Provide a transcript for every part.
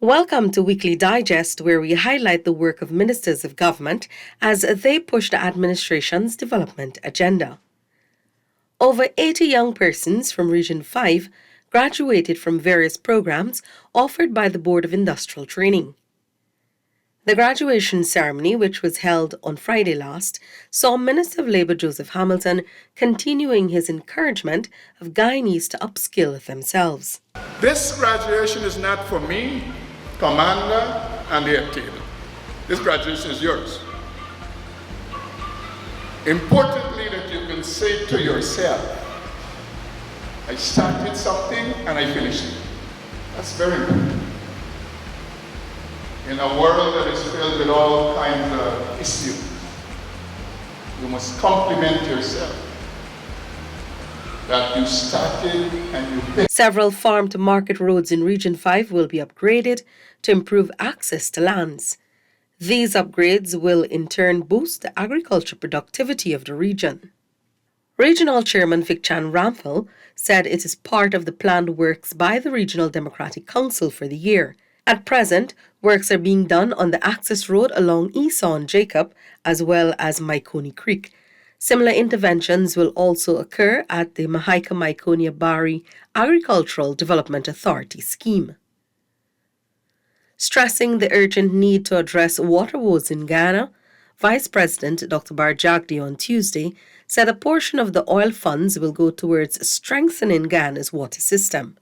Welcome to Weekly Digest, where we highlight the work of ministers of government as they push the administration's development agenda. Over 80 young persons from Region 5 graduated from various programs offered by the Board of Industrial Training. The graduation ceremony, which was held on Friday last, saw Minister of Labour Joseph Hamilton continuing his encouragement of Guyanese to upskill themselves. This graduation is not for me, Commander, and the head table. This graduation is yours. Importantly, that you can say to yourself, I started something and I finished it. That's very important. In a world that is filled with all kinds of issues, you must compliment yourself that you started and you finished. Several farm-to-market roads in Region 5 will be upgraded to improve access to lands. These upgrades will in turn boost the agriculture productivity of the region. Regional Chairman Vichan Ramphel said it is part of the planned works by the Regional Democratic Council for the year. At present, works are being done on the access road along Esau and Jacob as well as Myconi Creek. Similar interventions will also occur at the Mahika-Myconia-Bari Agricultural Development Authority scheme. Stressing the urgent need to address water woes in Ghana, Vice President Dr. Jagdio on Tuesday said a portion of the oil funds will go towards strengthening Ghana's water system.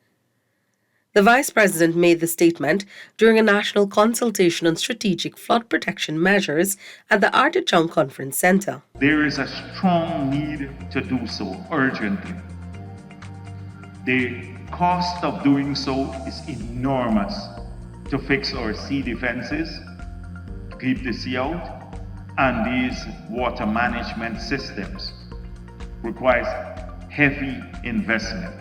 The Vice President made the statement during a national consultation on strategic flood protection measures at the Artichoke Conference Center. There is a strong need to do so urgently. The cost of doing so is enormous. To fix our sea defenses, to keep the sea out, and these water management systems requires heavy investment.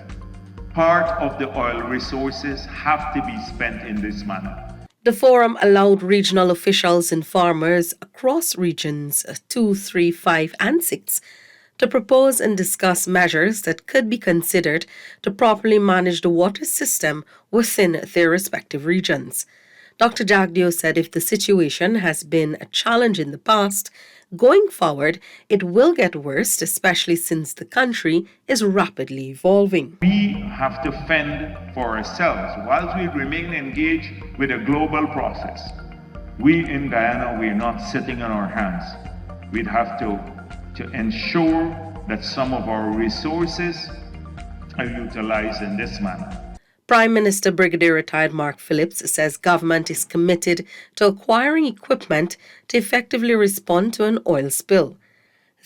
Part of the oil resources have to be spent in this manner. The forum allowed regional officials and farmers across regions 2, 3, 5, and 6 to propose and discuss measures that could be considered to properly manage the water system within their respective regions. Dr. Jagdio said if the situation has been a challenge in the past, going forward, it will get worse, especially since the country is rapidly evolving. We have to fend for ourselves whilst we remain engaged with a global process. We in Guyana, we're not sitting on our hands. We'd have to ensure that some of our resources are utilized in this manner. Prime Minister Brigadier Retired Mark Phillips says government is committed to acquiring equipment to effectively respond to an oil spill.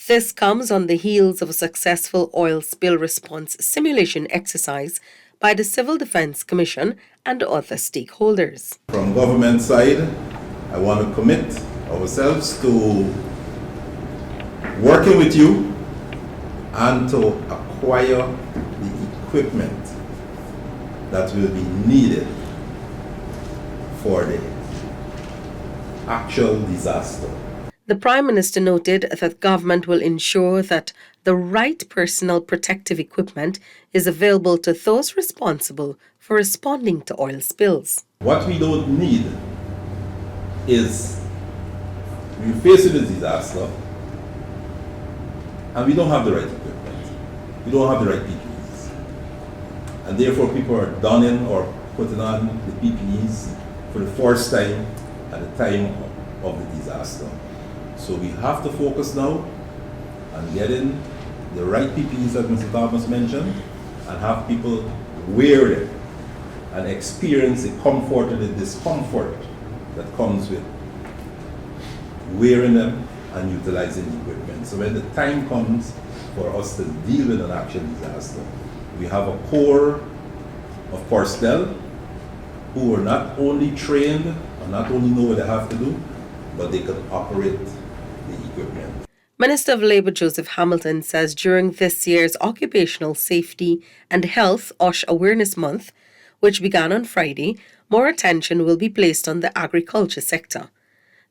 This comes on the heels of a successful oil spill response simulation exercise by the Civil Defense Commission and other stakeholders. From government side, I want to commit ourselves to working with you and to acquire the equipment that will be needed for the actual disaster. The Prime Minister noted that government will ensure that the right personal protective equipment is available to those responsible for responding to oil spills. What we don't need is we're facing a disaster and we don't have the right equipment. We don't have the right PPEs. And therefore people are donning or putting on the PPEs for the first time at the time of the disaster. So we have to focus now on getting the right PPEs that Mr. Thomas mentioned and have people wear them and experience the comfort and the discomfort that comes with wearing them and utilizing the equipment. So when the time comes for us to deal with an actual disaster, we have a core of personnel who are not only trained and not only know what they have to do, but they can operate the equipment. Minister of Labour Joseph Hamilton says during this year's Occupational Safety and Health OSH Awareness Month, which began on Friday, more attention will be placed on the agriculture sector.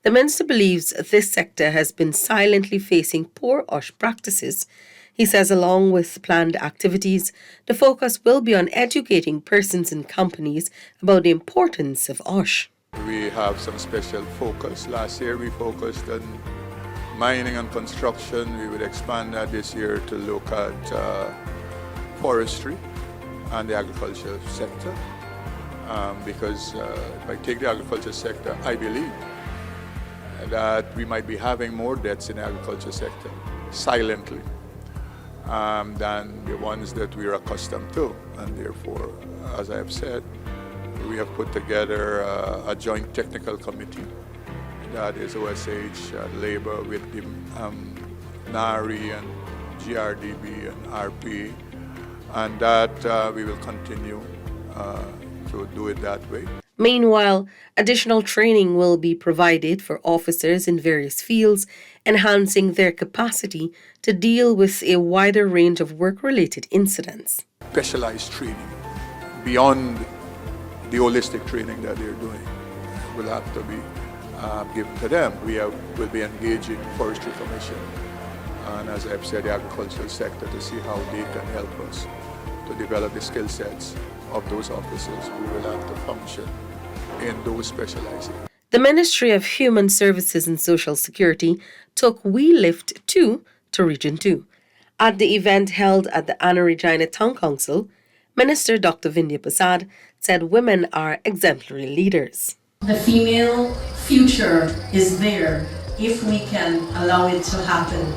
The minister believes this sector has been silently facing poor OSH practices. He says along with planned activities, the focus will be on educating persons and companies about the importance of OSH. We have some special focus. Last year we focused on mining and construction. We will expand that this year to look at forestry and the agriculture sector. Because if I take the agriculture sector, I believe that we might be having more deaths in the agriculture sector silently than the ones that we are accustomed to. And therefore, as I have said, we have put together a joint technical committee that is OSH, Labour with the NARI and GRDB and RP, and that we will continue to do it that way. Meanwhile, additional training will be provided for officers in various fields, enhancing their capacity to deal with a wider range of work-related incidents. Specialized training beyond the holistic training that they're doing will have to be given to them. Will be engaging Forestry Commission and, as I've said, the agricultural sector to see how they can help us to develop the skill sets of those officers who will have to function in those specialized areas. The Ministry of Human Services and Social Security took We Lift 2 to Region 2. At the event held at the Anna Regina Town Council, Minister Dr. Vindhya Prasad said women are exemplary leaders. The female future is there if we can allow it to happen.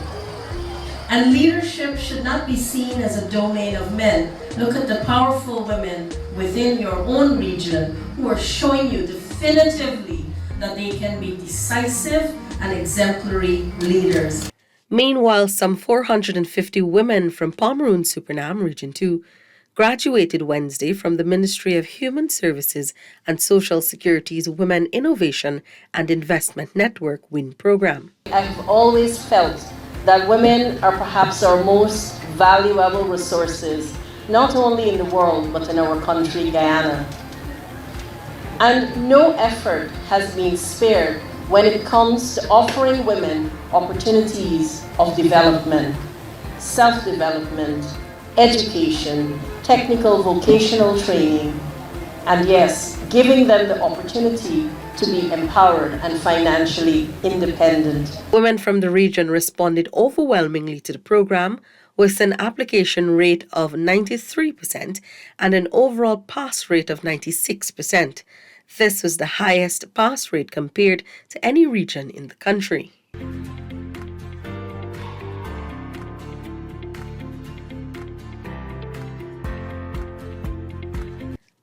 And leadership should not be seen as a domain of men. Look at the powerful women within your own region who are showing you definitively that they can be decisive and exemplary leaders. Meanwhile, some 450 women from Pomeroon Supernam Region 2 graduated Wednesday from the Ministry of Human Services and Social Security's Women Innovation and Investment Network WIN program. I've always felt that women are perhaps our most valuable resources, not only in the world, but in our country, Guyana. And no effort has been spared when it comes to offering women opportunities of development, self-development, education, technical vocational training, and yes, giving them the opportunity to be empowered and financially independent. Women from the region responded overwhelmingly to the program with an application rate of 93% and an overall pass rate of 96%. This was the highest pass rate compared to any region in the country.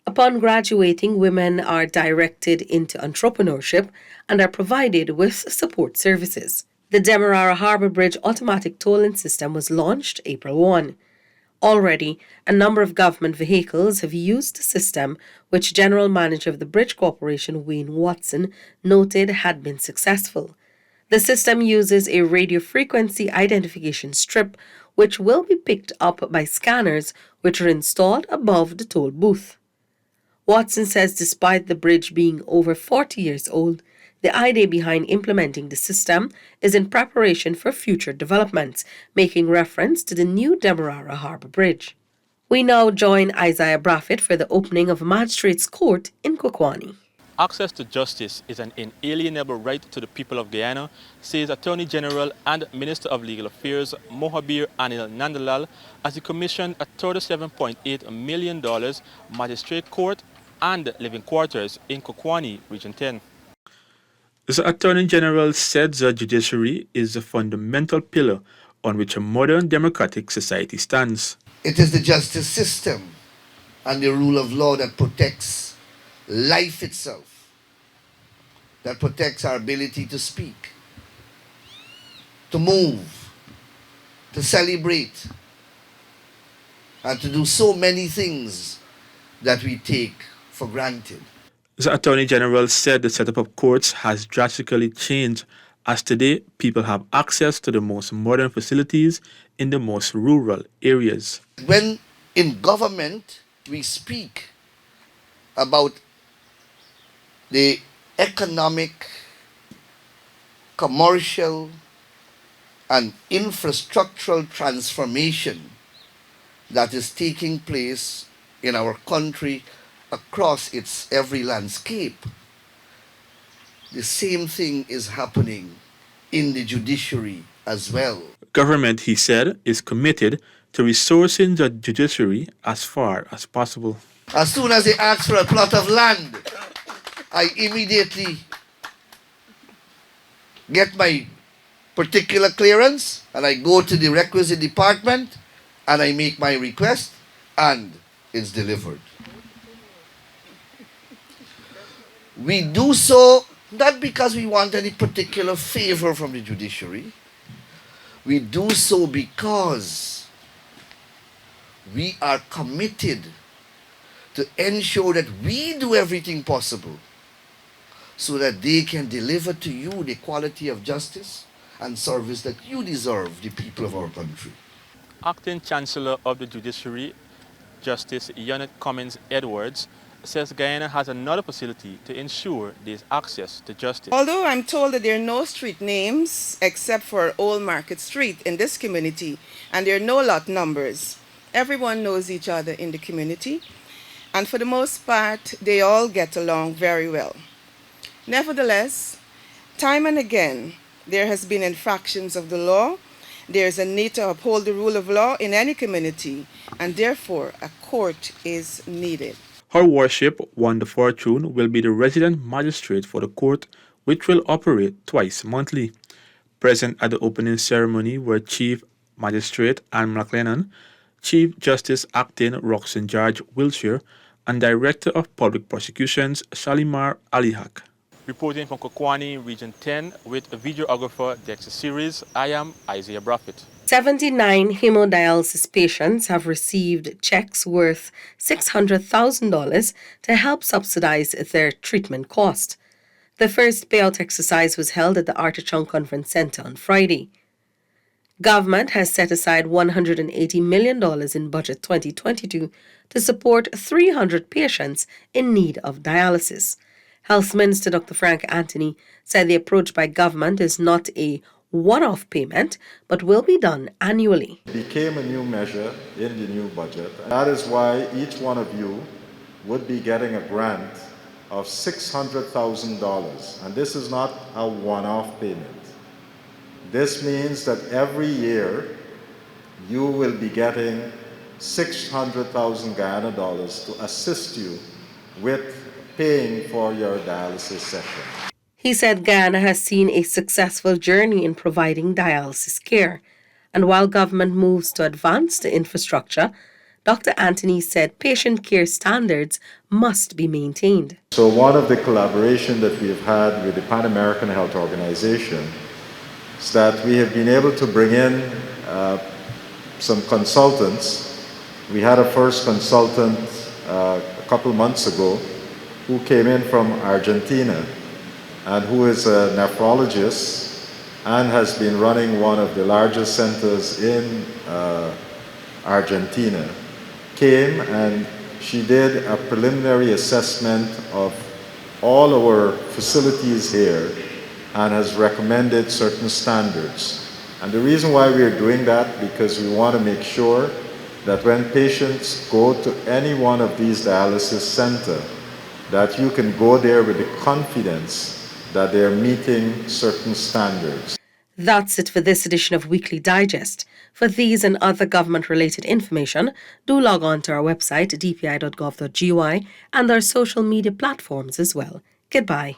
Upon graduating, women are directed into entrepreneurship and are provided with support services. The Demerara Harbour Bridge automatic tolling system was launched April 1. Already, a number of government vehicles have used the system, which General Manager of the Bridge Corporation, Wayne Watson, noted had been successful. The system uses a radio frequency identification strip, which will be picked up by scanners which are installed above the toll booth. Watson says despite the bridge being over 40 years old, the idea behind implementing the system is in preparation for future developments, making reference to the new Demerara Harbour Bridge. We now join Isaiah Braffett for the opening of a magistrates' court in Kokwani. Access to justice is an inalienable right to the people of Guyana, says Attorney General and Minister of Legal Affairs Mohabir Anil Nandalal as he commissioned a $37.8 million magistrate court and living quarters in Kokwani, Region 10. The Attorney General said the Judiciary is the fundamental pillar on which a modern democratic society stands. It is the justice system and the rule of law that protects life itself, that protects our ability to speak, to move, to celebrate, and to do so many things that we take for granted. The Attorney General said the setup of courts has drastically changed, as today people have access to the most modern facilities in the most rural areas. When in government we speak about the economic commercial, and infrastructural transformation that is taking place in our country across its every landscape. The same thing is happening in the judiciary as well. Government, he said, is committed to resourcing the judiciary as far as possible. As soon as they ask for a plot of land, I immediately get my particular clearance and I go to the requisite department and I make my request and it's delivered. We do so not because we want any particular favor from the judiciary. We do so because we are committed to ensure that we do everything possible so that they can deliver to you the quality of justice and service that you deserve, the people of our country. Acting Chancellor of the Judiciary, Justice Janet Cummins Edwards, says Guyana has another facility to ensure there's access to justice. Although I'm told that there are no street names except for Old Market Street in this community, and there are no lot numbers, everyone knows each other in the community, and for the most part, they all get along very well. Nevertheless, time and again, there has been infractions of the law. There is a need to uphold the rule of law in any community, and therefore a court is needed. Her Worship, Wanda Fortune, will be the resident magistrate for the court, which will operate twice monthly. Present at the opening ceremony were Chief Magistrate Anne McLennan, Chief Justice Acting Roxanne George Wiltshire, and Director of Public Prosecutions Shalimar Alihak. Reporting from Kokwani, Region 10, with videographer Dexter Series, I am Isaiah Braffett. 79 hemodialysis patients have received checks worth $600,000 to help subsidize their treatment cost. The first payout exercise was held at the Artichon Conference Center on Friday. Government has set aside $180 million in Budget 2022 to support 300 patients in need of dialysis. Health Minister Dr. Frank Anthony said the approach by government is not a one-off payment, but will be done annually. It became a new measure in the new budget. That is why each one of you would be getting a grant of $600,000. And this is not a one-off payment. This means that every year you will be getting 600,000 Guyana dollars to assist you with paying for your dialysis session. He said Guyana has seen a successful journey in providing dialysis care. And while government moves to advance the infrastructure, Dr. Anthony said patient care standards must be maintained. So one of the collaboration that we have had with the Pan American Health Organization is that we have been able to bring in some consultants. We had a first consultant a couple months ago who came in from Argentina and who is a nephrologist and has been running one of the largest centers in Argentina, came and she did a preliminary assessment of all our facilities here and has recommended certain standards. And the reason why we are doing that, because we want to make sure that when patients go to any one of these dialysis centers, that you can go there with the confidence that they're meeting certain standards. That's it for this edition of Weekly Digest. For these and other government-related information, do log on to our website, dpi.gov.gy, and our social media platforms as well. Goodbye.